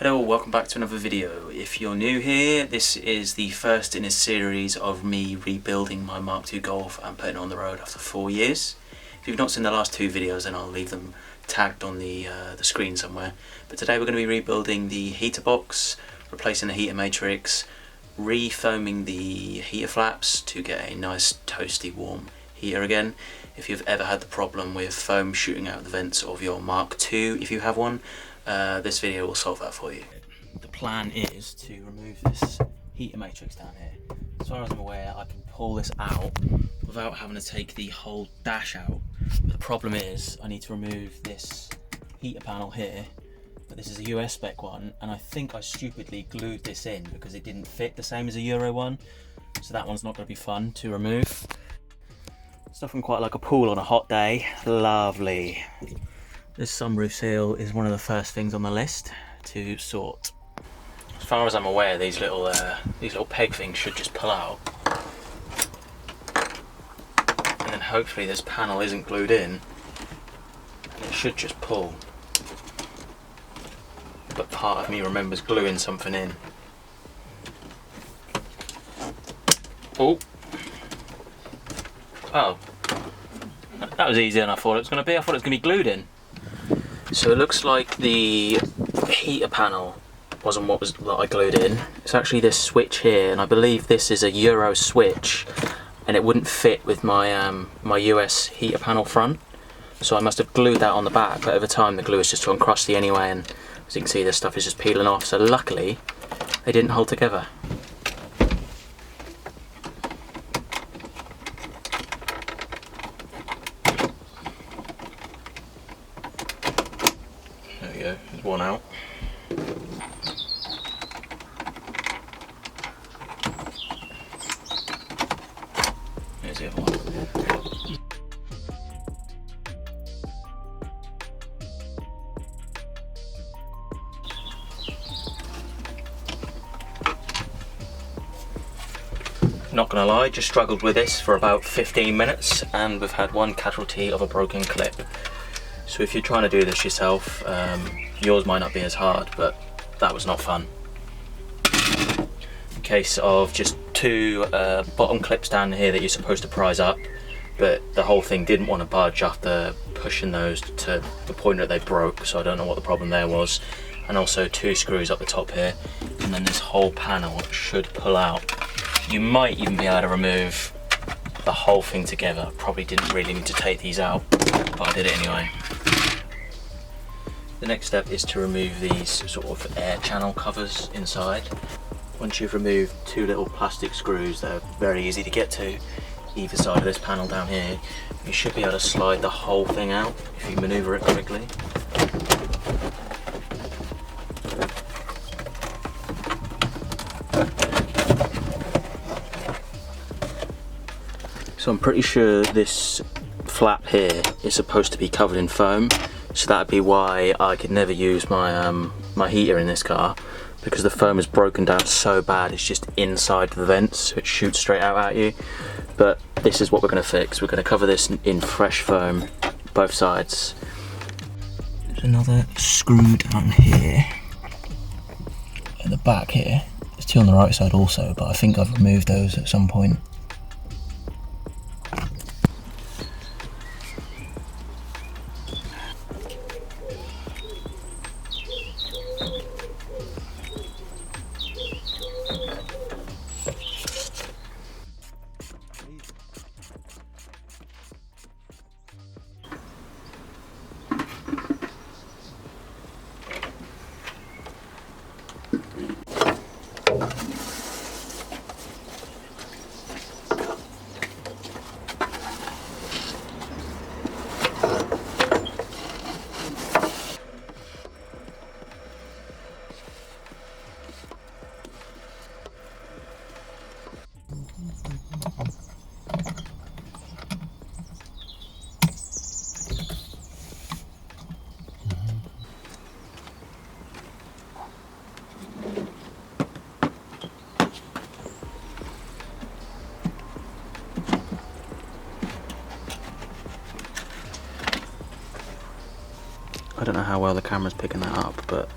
Hello, welcome back to another video. If you're new here, this is the first in a series of me rebuilding my Mark II Golf and putting it on the road after 4 years. If you've not seen the last two videos, then I'll leave them tagged on the screen somewhere. But today we're going to be rebuilding the heater box, replacing the heater matrix, re-foaming the heater flaps to get a nice toasty warm heater again. If you've ever had the problem with foam shooting out the vents of your Mark II, if you have one, this video will solve that for you. The plan is to remove this heater matrix down here. As far as I'm aware, I can pull this out without having to take the whole dash out. But the problem is I need to remove this heater panel here, but this is a US spec one, and I think I stupidly glued this in because it didn't fit the same as a Euro one, so that one's not going to be fun to remove. It's nothing quite like a pool on a hot day. Lovely. This sunroof seal is one of the first things on the list to sort. As far as I'm aware, these little peg things should just pull out, and then hopefully this panel isn't glued in, and it should just pull. But part of me remembers gluing something in. Oh, that was easier than I thought it was going to be. I thought it was going to be glued in. So it looks like the heater panel wasn't what I glued in. It's actually this switch here, and I believe this is a Euro switch, and it wouldn't fit with my my US heater panel front. So I must have glued that on the back, but over time the glue has just gone crusty anyway, and as you can see this stuff is just peeling off. So luckily they didn't hold together. There we go, there's one out. There's the other one. Not gonna lie, just struggled with this for about 15 minutes, and we've had one casualty of a broken clip. So if you're trying to do this yourself, yours might not be as hard, but that was not fun. In case of just two bottom clips down here that you're supposed to prise up, but the whole thing didn't want to budge after pushing those to the point that they broke, so I don't know what the problem there was. And also two screws up the top here, and then this whole panel should pull out. You might even be able to remove the whole thing together. Probably didn't really need to take these out, but I did it anyway. The next step is to remove these sort of air channel covers inside. Once you've removed two little plastic screws that are very easy to get to either side of this panel down here, you should be able to slide the whole thing out if you maneuver it quickly. So I'm pretty sure this flap here is supposed to be covered in foam, so that'd be why I could never use my my heater in this car, because the foam is broken down so bad it's just inside the vents, so it shoots straight out at you. But this is what we're going to fix. We're going to cover this in fresh foam, both sides. There's another screw down here at the back here. There's two on the right side also, but I think I've removed those at some point. I don't know how well the camera's picking that up, but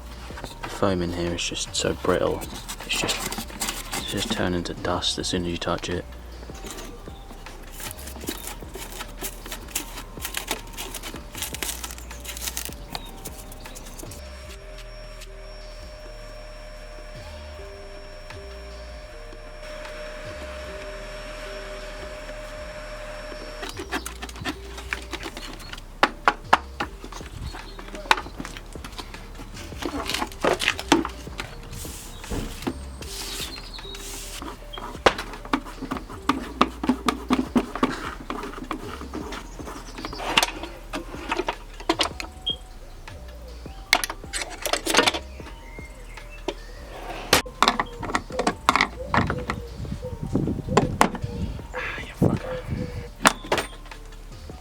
foam in here is just so brittle. It's just turning to dust as soon as you touch it.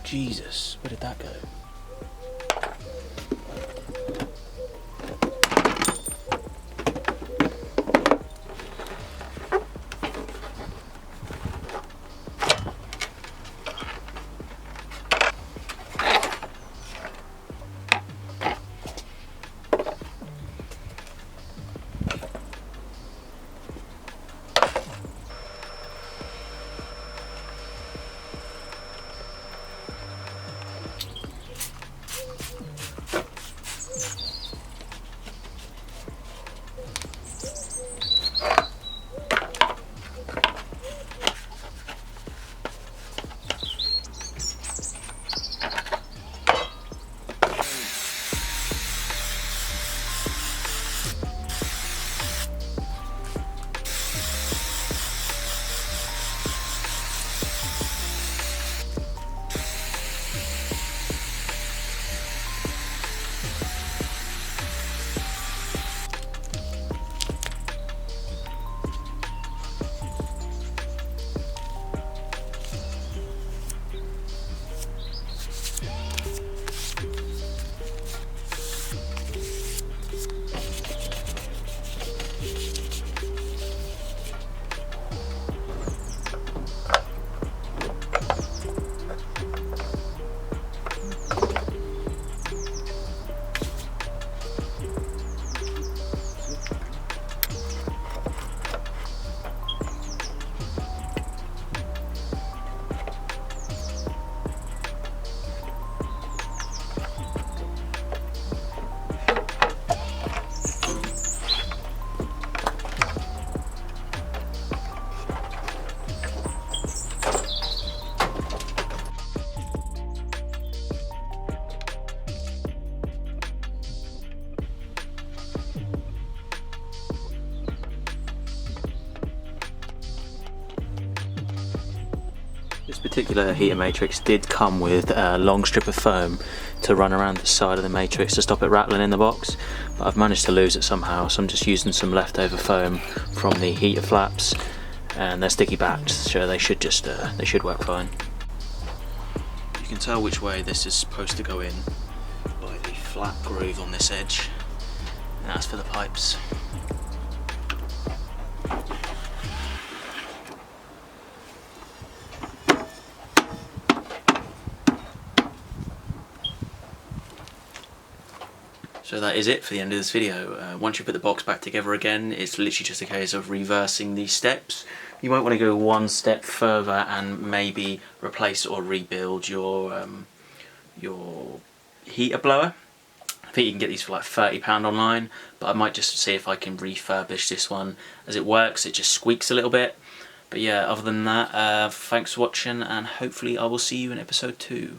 Jesus, where did that go? This particular heater matrix did come with a long strip of foam to run around the side of the matrix to stop it rattling in the box, but I've managed to lose it somehow, so I'm just using some leftover foam from the heater flaps, and they're sticky backed, so they should just they should work fine. You can tell which way this is supposed to go in by the flat groove on this edge, and that's for the pipes. So that is it for the end of this video. Once you put the box back together again, it's literally just a case of reversing these steps. You might want to go one step further and maybe replace or rebuild your heater blower. I think you can get these for like £30 online, but I might just see if I can refurbish this one. As it works, it just squeaks a little bit. But yeah, other than that, thanks for watching, and hopefully I will see you in episode 2.